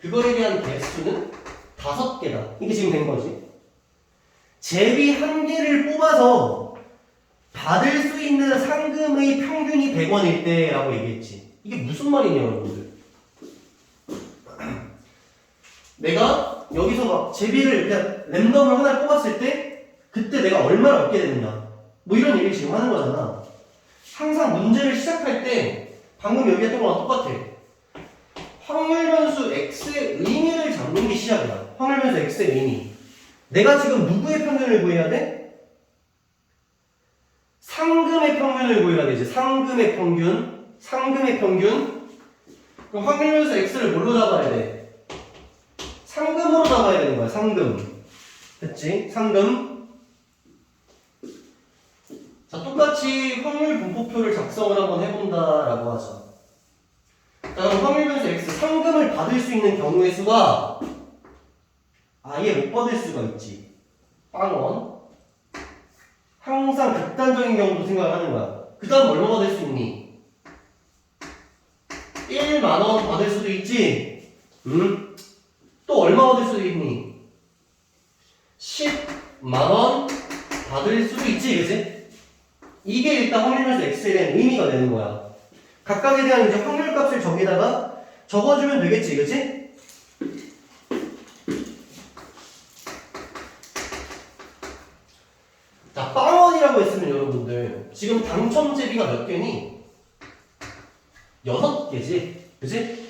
그거에 대한 개수는 5개다. 이게 지금 된 거지. 제비 1개를 뽑아서 받을 수 있는 상금의 평균이 100원일 때라고 얘기했지. 이게 무슨 말이냐 여러분들. 내가 여기서 막 제비를 그냥 랜덤을 하나를 뽑았을 때 그때 내가 얼마를 얻게 되느냐 뭐 이런 얘기를 지금 하는 거잖아. 항상 문제를 시작할 때 방금 얘기했던 거랑 똑같아. 확률 변수 x의 의미를 잡는 게 시작이야. 확률 변수 x의 의미. 내가 지금 누구의 평균을 구해야 돼? 상금의 평균을 구해야 되지. 상금의 평균. 상금의 평균. 그럼 확률 변수 x를 뭘로 잡아야 돼? 상금으로 잡아야 되는 거야. 상금. 됐지? 상금. 자, 똑같이 확률 분포표를 작성을 한번 해본다라고 하죠. 자, 그럼 확률 변수 x 상금을 받을 수 있는 경우의 수가 아예 못 받을 수가 있지. 빵원. 항상 극단적인 경우도 생각을 하는 거야. 그 다음 얼마 받을 수 있니? 1만원 받을 수도 있지. 또 얼마 받을 수도 있니? 10만원 받을 수도 있지, 그치? 이게 일단 확률 변수 x에 대한 의미가 되는 거야. 각각에 대한 이제 확률 값을 저기다가 적어주면 되겠지, 그치? 했으면 여러분들 지금 당첨 제비가 몇 개니? 6개지, 그지?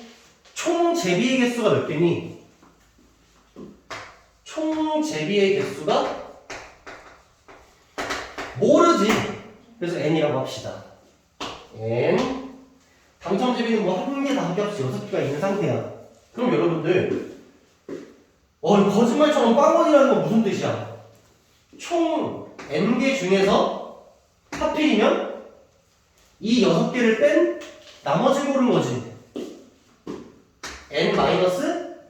총 제비의 개수가 몇 개니? 총 제비의 개수가 모르지. 그래서 n이라고 합시다. n 당첨 제비는 뭐 한 개 다 합격시 6개가 있는 상태야. 그럼 여러분들 거짓말처럼 빵원이라는 건 무슨 뜻이야? 총 n개 중에서 하필이면 이 6개를 뺀 나머지 고른 거지. n-6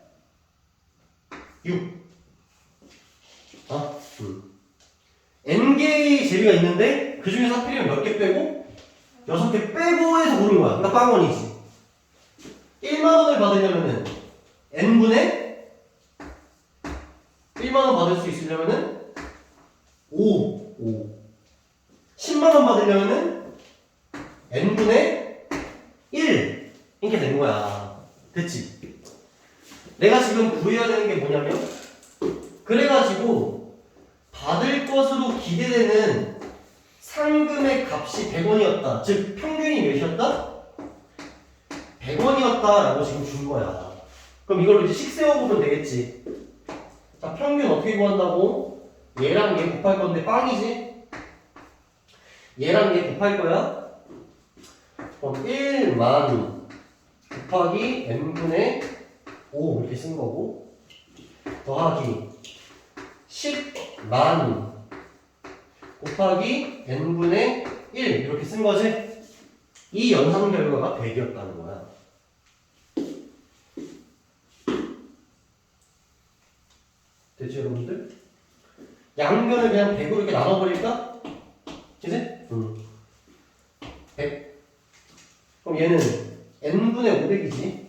n개의 제비가 있는데 그 중에서 하필이면 몇 개 빼고 6개 빼고 해서 고른 거야. 그러니까 빵원이지. 1만원을 받으려면은 n분의 1만원 받을 수 있으려면은 5 10만원 받으려면은 n분의 1 이렇게 되는 거야. 됐지? 내가 지금 구해야 되는 게 뭐냐면 그래가지고 받을 것으로 기대되는 상금의 값이 100원이었다. 즉 평균이 몇이었다? 100원이었다 라고 지금 준 거야. 그럼 이걸로 이제 식 세워보면 되겠지. 자, 평균 어떻게 구한다고? 얘랑 얘 곱할 건데 빵이지? 얘랑 얘 곱할 거야? 그럼 1만 곱하기 n분의 5 이렇게 쓴 거고 더하기 10만 곱하기 n분의 1 이렇게 쓴 거지? 이 연산 결과가 100이었다는 거야. 됐지 여러분들? 양변을 그냥 100으로 이렇게 나눠버릴까? 그치? 100. 그럼 얘는 n분의 500이지?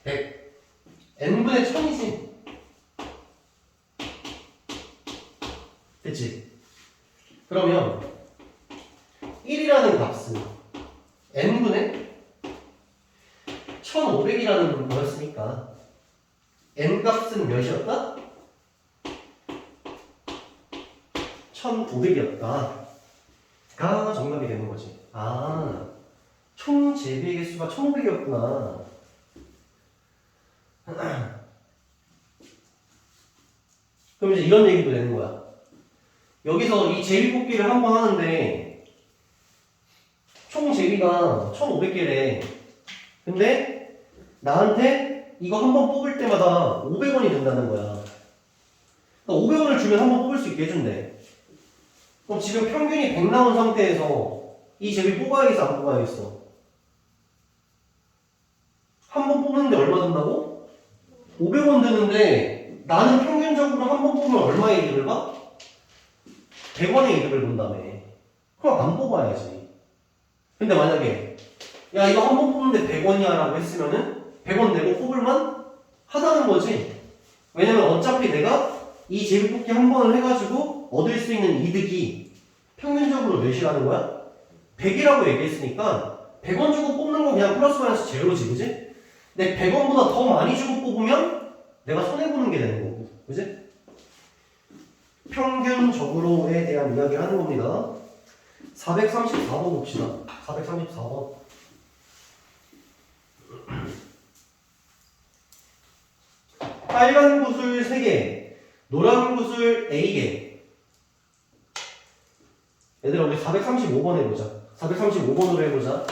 100. n분의 1000이지? 됐지? 그러면 1이라는 값은 n분의 1500이라는 거였으니까 n 값은 몇이었다? 1500이었다 가 정답이 되는 거지. 총 제비의 개수가 1500이었구나. 그럼 이제 이런 얘기도 되는 거야. 여기서 이 제비 뽑기를 한번 하는데 총 제비가 1500개래. 근데 나한테 이거 한 번 뽑을 때마다 500원이 된다는 거야. 그러니까 500원을 주면 한 번 뽑을 수 있게 해준대. 그럼 지금 평균이 100 나온 상태에서 이 제비 뽑아야겠어 안 뽑아야겠어? 한 번 뽑는데 얼마 든다고? 500원 드는데 나는 평균적으로 한 번 뽑으면 얼마의 이득을 봐? 100원의 이득을 본다며. 그럼 안 뽑아야지. 근데 만약에 야 이거 한 번 뽑는데 100원이야 라고 했으면은 100원 내고 뽑을만 하다는 거지. 왜냐면 어차피 내가 이 제비 뽑기 한 번을 해가지고 얻을 수 있는 이득이 평균적으로 몇이라는 거야? 100이라고 얘기했으니까 100원 주고 뽑는 건 그냥 플러스 마이너스 제로지, 그지? 근데 100원보다 더 많이 주고 뽑으면 내가 손해보는 게 되는 거고, 그지? 평균적으로에 대한 이야기를 하는 겁니다. 434번 봅시다. 434번. 빨간 구슬 3개, 노란 구슬 A개. 얘들아, 우리 435번 해보자. 435번으로 해보자.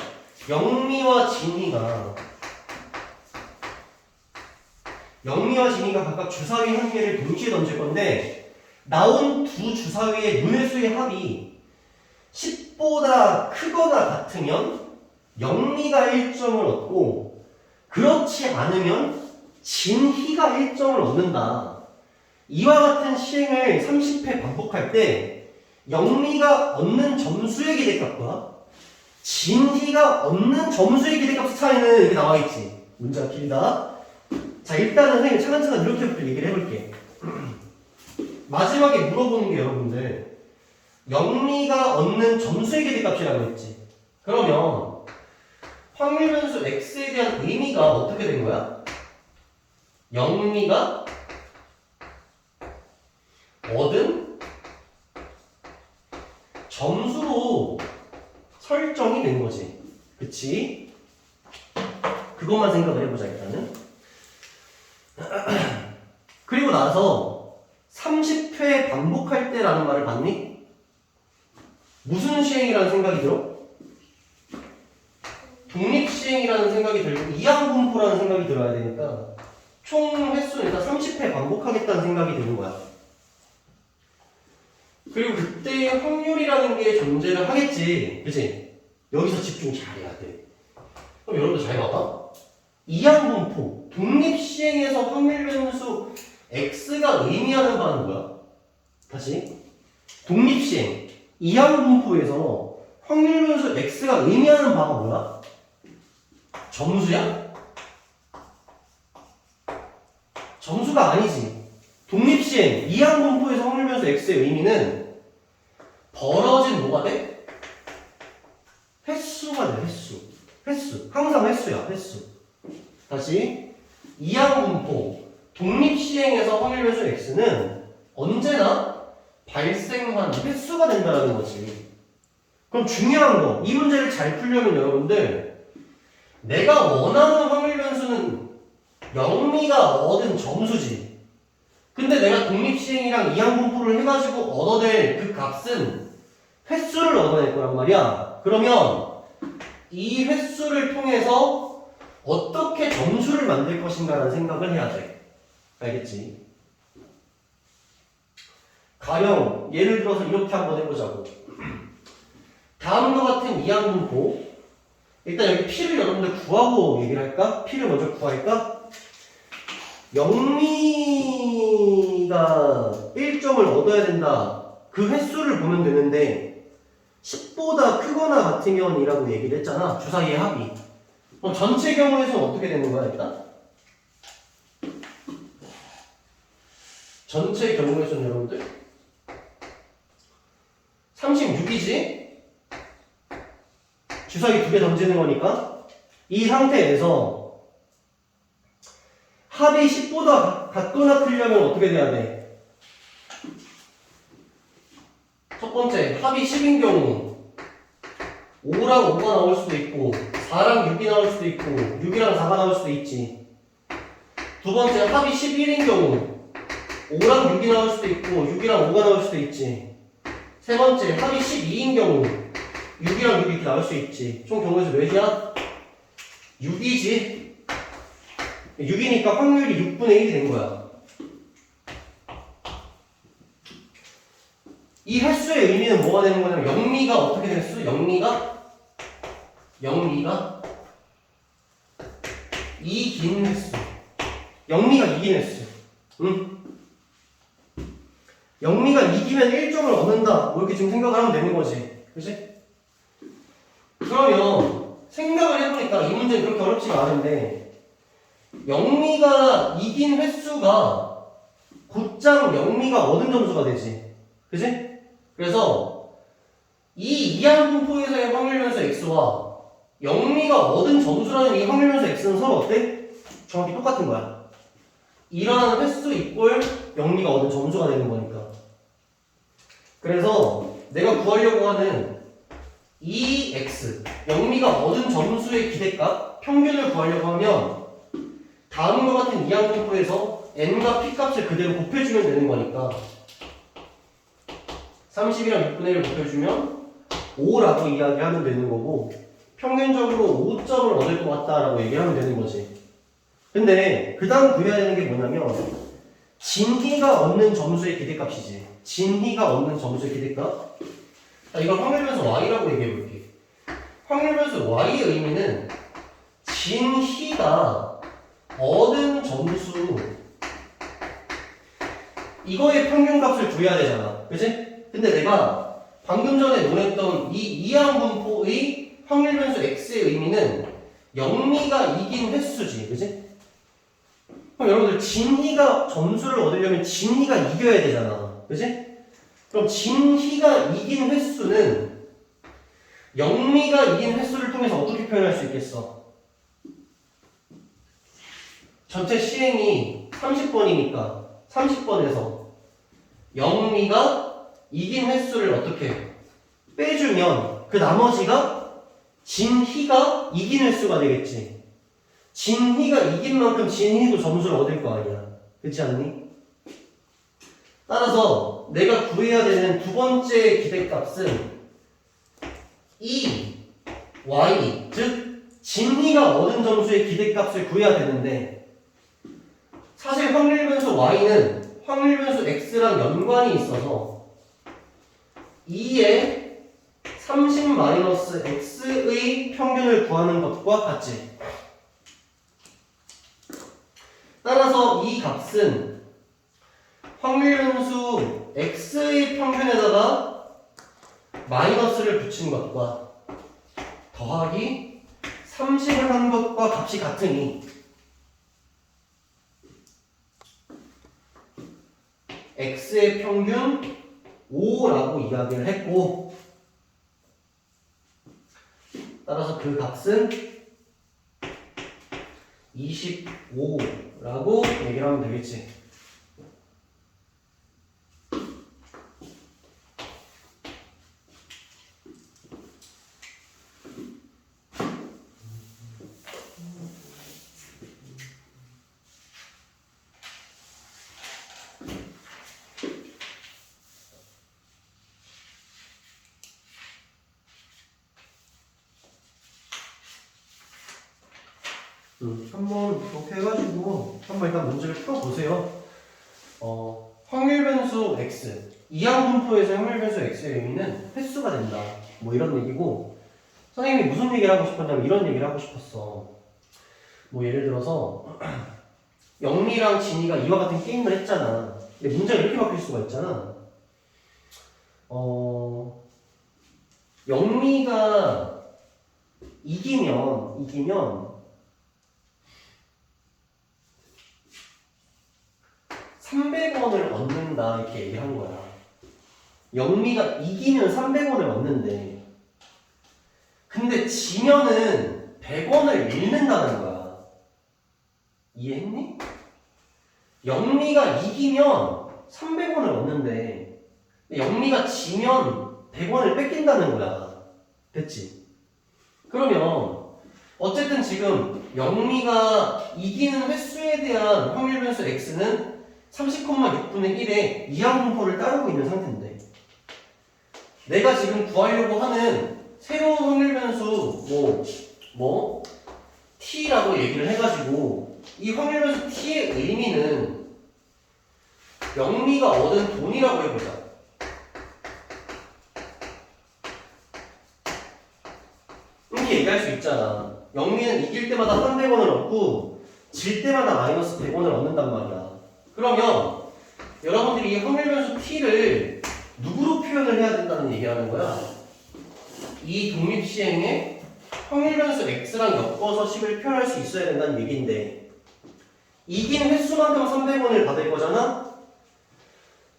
영미와 진이가 각각 주사위 한 개를 동시에 던질 건데 나온 두 주사위의 눈의 합이 10보다 크거나 같으면 영미가 1점을 얻고 그렇지 않으면 진희가 1점을 얻는다. 이와 같은 시행을 30회 반복할 때 영미가 얻는 점수의 기대값과 진희가 얻는 점수의 기대값 차이는 이렇게 나와있지. 문제가 길다. 자, 일단은 선생님 차근차근 이렇게부터 얘기를 해볼게. 마지막에 물어보는 게 여러분들 영미가 얻는 점수의 기대값이라고 했지. 그러면 확률 변수 x에 대한 의미가 어떻게 된 거야? 영미가 얻은 점수로 설정이 된 거지. 그치? 그것만 생각을 해보자, 일단은. 그리고 나서 30회 반복할 때라는 말을 봤니? 무슨 시행이라는 생각이 들어? 독립시행이라는 생각이 들고 이항분포라는 생각이 들어야 되니까 총 횟수는 일단 30회 반복하겠다는 생각이 드는 거야. 그리고 그때 확률이라는 게 존재를 하겠지. 그치? 여기서 집중 잘해야 돼. 그럼 여러분들 잘 봐봐. 이항분포, 독립시행에서 확률 변수 x가 의미하는 바는 뭐야? 다시. 독립시행, 이항분포에서 확률 변수 x가 의미하는 바가 뭐야? 점수야? 점수가 아니지. 독립시행, 이항분포에서 확률 변수 x의 의미는 벌어진 뭐가 돼? 횟수가 돼, 횟수. 횟수. 항상 횟수야, 횟수. 다시. 이항분포, 독립시행에서 확률 변수 x는 언제나 발생한 횟수가 된다는 거지. 그럼 중요한 거, 이 문제를 잘 풀려면 여러분들, 내가 원하는 확률 변수는 영미가 얻은 점수지. 근데 내가 독립시행이랑 이항분포를 해가지고 얻어낼 그 값은 횟수를 얻어낼 거란 말이야. 그러면 이 횟수를 통해서 어떻게 점수를 만들 것인가라는 생각을 해야 돼. 알겠지? 가령 예를 들어서 이렇게 한번 해보자고. 다음과 같은 이항분포, 일단 여기 P를 여러분들 구하고 얘기를 할까? P를 먼저 구할까? 영미가 1점을 얻어야 된다. 그 횟수를 보면 되는데 10보다 크거나 같으면 이라고 얘기를 했잖아. 주사위의 합이. 그럼 전체 경우에서는 어떻게 되는 거야, 일단? 전체 경우에서는 여러분들 36이지? 주사위 2개 던지는 거니까 이 상태에서 합이 10보다 같거나 크려면 어떻게 돼야 돼? 첫 번째, 합이 10인 경우 5랑 5가 나올 수도 있고 4랑 6이 나올 수도 있고 6이랑 4가 나올 수도 있지. 두 번째, 합이 11인 경우 5랑 6이 나올 수도 있고 6이랑 5가 나올 수도 있지. 세 번째, 합이 12인 경우 6이랑 6이 이렇게 나올 수 있지. 총 경우에서 몇이야? 6이지. 6이니까 확률이 6분의 1이 된 거야. 이 횟수의 의미는 뭐가 되는 거냐면 영미가 어떻게 된 횟수? 영미가 이긴 횟수. 영미가 이긴 횟수. 응? 영미가 이기면 1점을 얻는다. 뭐 이렇게 지금 생각을 하면 되는 거지. 그치? 그러면 생각을 해보니까 이 문제는 그렇게 어렵지가 않은데 영미가 이긴 횟수가 곧장 영미가 얻은 점수가 되지. 그치? 그래서 이 이항분포에서의 확률 변수 x와 영미가 얻은 점수라는 이 확률 변수 x는 서로 어때? 정확히 똑같은 거야. 일어나는 횟수 이꼴 영미가 얻은 점수가 되는 거니까. 그래서 내가 구하려고 하는 이 x, 영미가 얻은 점수의 기대값, 평균을 구하려고 하면 다음과 같은 이항분포에서 n과 p 값을 그대로 곱해주면 되는 거니까 30이랑 6분의 1을 곱해주면 5라고 이야기하면 되는 거고 평균적으로 5점을 얻을 것 같다라고 얘기하면 되는 거지. 근데 그 다음 구해야 되는 게 뭐냐면 진희가 얻는 점수의 기대값이지. 진희가 얻는 점수의 기대값. 자, 이걸 확률 변수 y라고 얘기해 볼게. 확률 변수 y의 의미는 진희가 얻은 점수 이거의 평균값을 구해야 되잖아. 그치? 근데 내가 방금 전에 논했던 이 이항분포의 확률 변수 x의 의미는 영미가 이긴 횟수지. 그치? 그럼 여러분들 진희가 점수를 얻으려면 진희가 이겨야 되잖아. 그치? 그럼 진희가 이긴 횟수는 영미가 이긴 횟수를 통해서 어떻게 표현할 수 있겠어? 전체 시행이 30번이니까 30번에서 영미가 이긴 횟수를 어떻게 해요? 빼주면 그 나머지가 진희가 이긴 횟수가 되겠지. 진희가 이긴 만큼 진희도 점수를 얻을 거 아니야. 그렇지 않니? 따라서 내가 구해야 되는 두 번째 기대값은 E, Y, 즉 진희가 얻은 점수의 기대값을 구해야 되는데 사실 확률변수 Y는 확률변수 X랑 연관이 있어서 2의 30-X의 평균을 구하는 것과 같지. 따라서 이 값은 확률변수 X의 평균에다가 마이너스를 붙인 것과 더하기 30을 한 것과 값이 같으니 X의 평균 5라고 이야기를 했고 따라서 그 값은 25라고 얘기를 하면 되겠지. 한번 그렇게 해가지고 한번 일단 문제를 풀어보세요. 확률변수 x 이항분포에서 확률변수 x의 의미는 횟수가 된다. 뭐 이런 얘기고 선생님이 무슨 얘기를 하고 싶었냐면 이런 얘기를 하고 싶었어. 뭐 예를 들어서 영미랑 진이가 이와 같은 게임을 했잖아. 근데 문제가 이렇게 바뀔 수가 있잖아. 영미가 이기면 300원을 얻는다 이렇게 얘기한 거야. 영미가 이기면 300원을 얻는데 근데 지면은 100원을 잃는다는 거야. 이해했니? 영미가 이기면 300원을 얻는데 영미가 지면 100원을 뺏긴다는 거야. 됐지? 그러면 어쨌든 지금 영미가 이기는 횟수에 대한 확률변수 x는 30,6분의 1의 이항분포를 따르고 있는 상태인데 내가 지금 구하려고 하는 새로운 확률변수 뭐 t라고 얘기를 해가지고 이 확률변수 t의 의미는 영미가 얻은 돈이라고 해보자. 이렇게 얘기할 수 있잖아. 영미는 이길 때마다 300원을 얻고 질 때마다 마이너스 100원을 얻는단 말이야. 그러면 여러분들이 이 확률변수 t를 누구로 표현을 해야 된다는 얘기하는 거야. 이 독립시행에 확률변수 x랑 엮어서 식을 표현할 수 있어야 된다는 얘기인데 이긴 횟수만큼 300원을 받을 거잖아?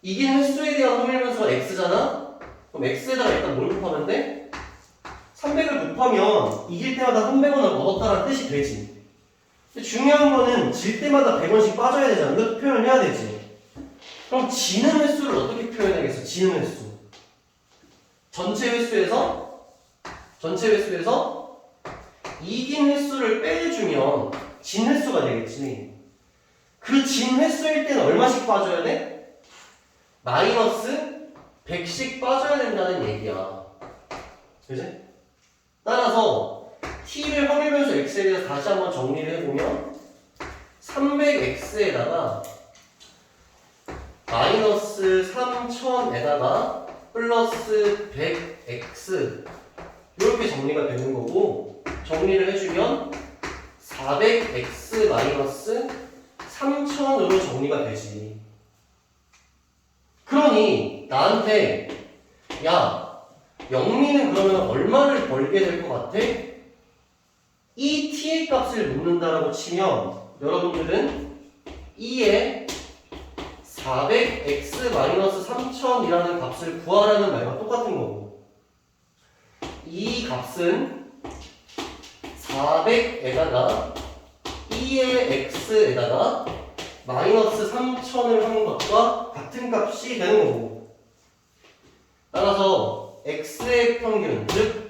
이긴 횟수에 대한 확률변수가 x잖아? 그럼 x에다가 일단 뭘 곱하면 돼? 300을 곱하면 이길 때마다 300원을 얻었다는 뜻이 되지. 근데 중요한 거는 질 때마다 100원씩 빠져야 되잖아. 이것도 표현을 해야 되지. 그럼 지는 횟수를 어떻게 표현하겠어? 지는 횟수. 전체 횟수에서 이긴 횟수를 빼주면 진 횟수가 되겠지. 그 진 횟수일 때는 얼마씩 빠져야 돼? 마이너스 100씩 빠져야 된다는 얘기야. 그지? 따라서 t를 확률변수 x에 대해서 다시 한번 정리를 해보면 300x에다가 마이너스 3000에다가 플러스 100x 이렇게 정리가 되는 거고 정리를 해주면 400x 마이너스 3000으로 정리가 되지. 그러니 나한테 야 영미는 그러면 얼마를 벌게 될 것 같아? 이 t의 값을 묻는다라고 치면 여러분들은 2의 400x-3000이라는 값을 구하라는 말과 똑같은 거고 이 값은 400에다가 2의 x에다가 마이너스 3000을 하는 것과 같은 큰 값이 되는 거고. 따라서 x의 평균, 즉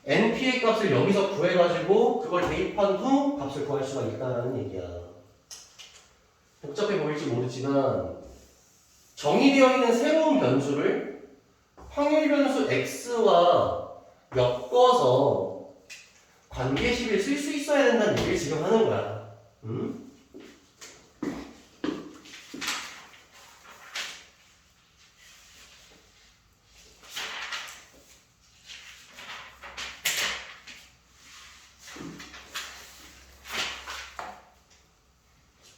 np의 값을 여기서 구해가지고 그걸 대입한 후 값을 구할 수가 있다는 얘기야. 복잡해 보일지 모르지만 정의되어 있는 새로운 변수를 확률 변수 x와 엮어서 관계식을 쓸 수 있어야 된다는 얘기를 지금 하는 거야. 응?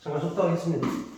잠깐 속도하겠습니다.